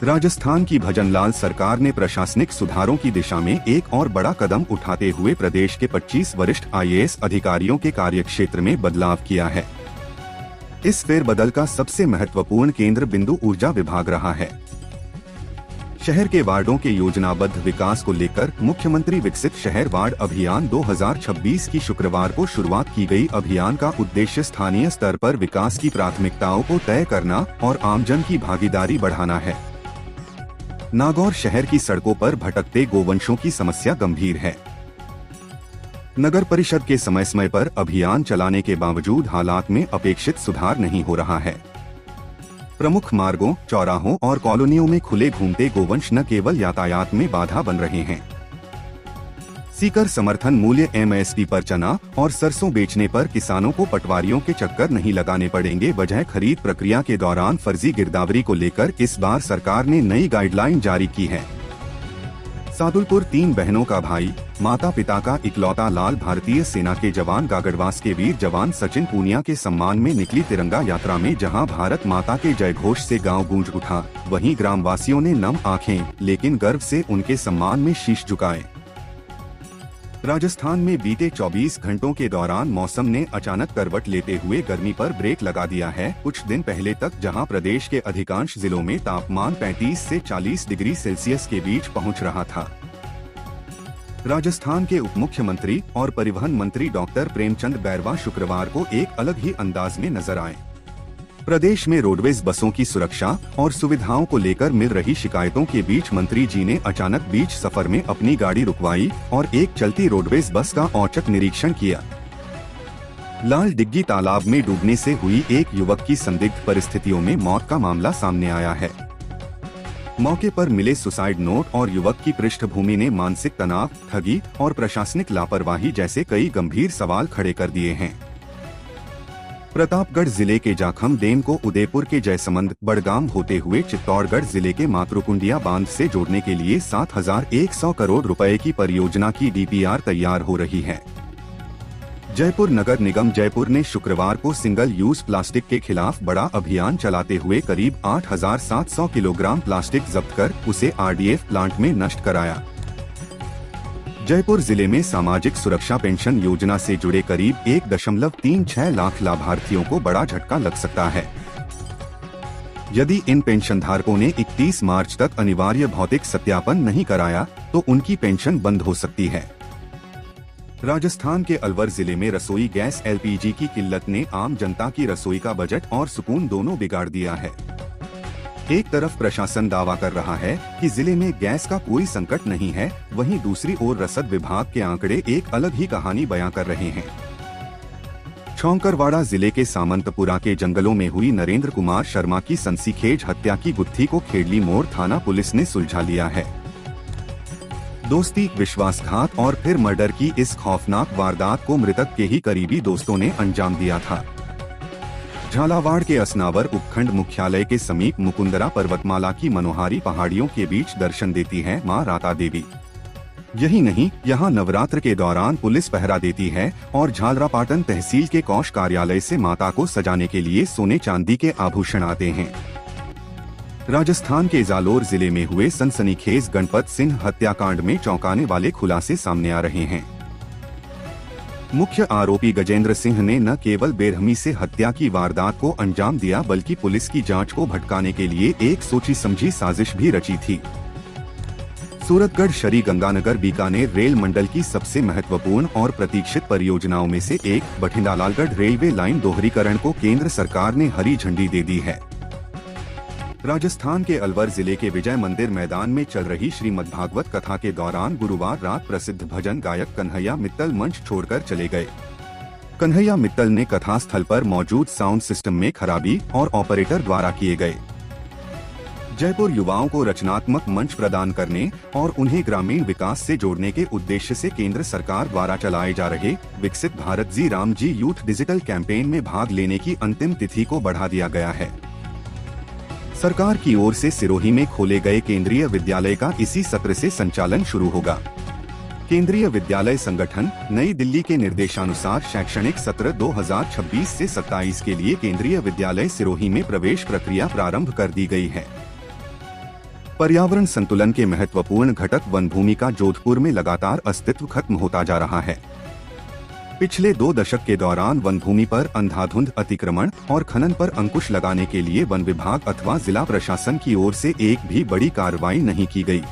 राजस्थान की भजनलाल सरकार ने प्रशासनिक सुधारों की दिशा में एक और बड़ा कदम उठाते हुए प्रदेश के 25 वरिष्ठ आईएएस अधिकारियों के कार्यक्षेत्र में बदलाव किया है। इस फेरबदल का सबसे महत्वपूर्ण केंद्र बिंदु ऊर्जा विभाग रहा है। शहर के वार्डों के योजनाबद्ध विकास को लेकर मुख्यमंत्री विकसित शहर वार्ड अभियान 2026 की शुक्रवार को शुरुआत की गई। अभियान का उद्देश्य स्थानीय स्तर पर विकास की प्राथमिकताओं को तय करना और आमजन की भागीदारी बढ़ाना है। नागौर शहर की सड़कों पर भटकते गोवंशों की समस्या गंभीर है। नगर परिषद के समय समय पर अभियान चलाने के बावजूद हालात में अपेक्षित सुधार नहीं हो रहा है। प्रमुख मार्गों, चौराहों और कॉलोनियों में खुले घूमते गोवंश न केवल यातायात में बाधा बन रहे हैं। सीकर समर्थन मूल्य एमएसपी पर चना और सरसों बेचने पर किसानों को पटवारियों के चक्कर नहीं लगाने पड़ेंगे। वजह खरीद प्रक्रिया के दौरान फर्जी गिरदावरी को लेकर इस बार सरकार ने नई गाइडलाइन जारी की है। सादुलपुर 3 बहनों का भाई, माता पिता का इकलौता लाल भारतीय सेना के जवान गागड़वास के वीर जवान सचिन पूनिया के सम्मान में निकली तिरंगा यात्रा में जहां भारत माता के जयघोष से गांव गूंज उठा, वहीं ग्रामवासियों ने नम आंखें लेकिन गर्व से उनके सम्मान में शीश झुकाए। राजस्थान में बीते 24 घंटों के दौरान मौसम ने अचानक करवट लेते हुए गर्मी पर ब्रेक लगा दिया है। कुछ दिन पहले तक जहां प्रदेश के अधिकांश जिलों में तापमान 35 से 40 डिग्री सेल्सियस के बीच पहुंच रहा था। राजस्थान के उप मुख्यमंत्री और परिवहन मंत्री डॉक्टर प्रेमचंद बैरवा शुक्रवार को एक अलग ही अंदाज में नजर आए। प्रदेश में रोडवेज बसों की सुरक्षा और सुविधाओं को लेकर मिल रही शिकायतों के बीच मंत्री जी ने अचानक बीच सफर में अपनी गाड़ी रुकवाई और एक चलती रोडवेज बस का औचक निरीक्षण किया। लाल डिग्गी तालाब में डूबने से हुई एक युवक की संदिग्ध परिस्थितियों में मौत का मामला सामने आया है। मौके पर मिले सुसाइड नोट और युवक की पृष्ठभूमि ने मानसिक तनाव, ठगी और प्रशासनिक लापरवाही जैसे कई गंभीर सवाल खड़े कर दिए हैं। प्रतापगढ़ जिले के जाखम डैम को उदयपुर के जयसमंद, बड़गाम होते हुए चित्तौड़गढ़ जिले के मातृकुंडिया बांध से जोड़ने के लिए 7,100 करोड़ रुपए की परियोजना की डीपीआर तैयार हो रही है। जयपुर नगर निगम जयपुर ने शुक्रवार को सिंगल यूज प्लास्टिक के खिलाफ बड़ा अभियान चलाते हुए करीब 8,700 किलोग्राम प्लास्टिक जब्त कर उसे आरडीएफ प्लांट में नष्ट कराया। जयपुर जिले में सामाजिक सुरक्षा पेंशन योजना से जुड़े करीब 1.36 लाख लाभार्थियों को बड़ा झटका लग सकता है। यदि इन पेंशनधारकों ने 31 मार्च तक अनिवार्य भौतिक सत्यापन नहीं कराया तो उनकी पेंशन बंद हो सकती है। राजस्थान के अलवर जिले में रसोई गैस एलपीजी की किल्लत ने आम जनता की रसोई का बजट और सुकून दोनों बिगाड़ दिया है। एक तरफ प्रशासन दावा कर रहा है कि जिले में गैस का कोई संकट नहीं है, वहीं दूसरी ओर रसद विभाग के आंकड़े एक अलग ही कहानी बयां कर रहे हैं। छौंकरवाड़ा जिले के सामंतपुरा के जंगलों में हुई नरेंद्र कुमार शर्मा की सनसीखेज हत्या की गुत्थी को खेड़ली मोड़ थाना पुलिस ने सुलझा लिया है। दोस्ती, विश्वासघात और फिर मर्डर की इस खौफनाक वारदात को मृतक के ही करीबी दोस्तों ने अंजाम दिया था। झालावाड़ के असनावर उपखंड मुख्यालय के समीप मुकुंदरा पर्वतमाला की मनोहारी पहाड़ियों के बीच दर्शन देती है मां राता देवी। यही नहीं, यहां नवरात्र के दौरान पुलिस पहरा देती है और झालरापाटन तहसील के कौश कार्यालय से माता को सजाने के लिए सोने चांदी के आभूषण आते हैं। राजस्थान के जालोर जिले में हुए सनसनीखेज गणपत सिंह हत्याकांड में चौंकाने वाले खुलासे सामने आ रहे हैं। मुख्य आरोपी गजेंद्र सिंह ने न केवल बेरहमी से हत्या की वारदात को अंजाम दिया बल्कि पुलिस की जांच को भटकाने के लिए एक सोची समझी साजिश भी रची थी। सूरतगढ़ शरी गंगानगर बीकानेर रेल मंडल की सबसे महत्वपूर्ण और प्रतीक्षित परियोजनाओं में से एक बठिंडा-लालगढ़ रेलवे लाइन दोहरीकरण को केंद्र सरकार ने हरी झंडी दे दी है। राजस्थान के अलवर जिले के विजय मंदिर मैदान में चल रही श्रीमद्भागवत कथा के दौरान गुरुवार रात प्रसिद्ध भजन गायक कन्हैया मित्तल मंच छोड़कर चले गए। कन्हैया मित्तल ने कथा स्थल पर मौजूद साउंड सिस्टम में खराबी और ऑपरेटर द्वारा किए गए। जयपुर युवाओं को रचनात्मक मंच प्रदान करने और उन्हें ग्रामीण विकास से जोड़ने के उद्देश्य से केंद्र सरकार द्वारा चलाए जा रहे विकसित भारत जी Ram ji youth digital campaign में भाग लेने की अंतिम तिथि को बढ़ा दिया गया है। सरकार की ओर से सिरोही में खोले गए केंद्रीय विद्यालय का इसी सत्र से संचालन शुरू होगा। केंद्रीय विद्यालय संगठन नई दिल्ली के निर्देशानुसार शैक्षणिक सत्र 2026 से 27 के लिए केंद्रीय विद्यालय सिरोही में प्रवेश प्रक्रिया प्रारंभ कर दी गई है। पर्यावरण संतुलन के महत्वपूर्ण घटक वन भूमि का जोधपुर में लगातार अस्तित्व खत्म होता जा रहा है। पिछले 2 दशक के दौरान वन भूमि पर अंधाधुंध अतिक्रमण और खनन पर अंकुश लगाने के लिए वन विभाग अथवा जिला प्रशासन की ओर से एक भी बड़ी कार्रवाई नहीं की गई।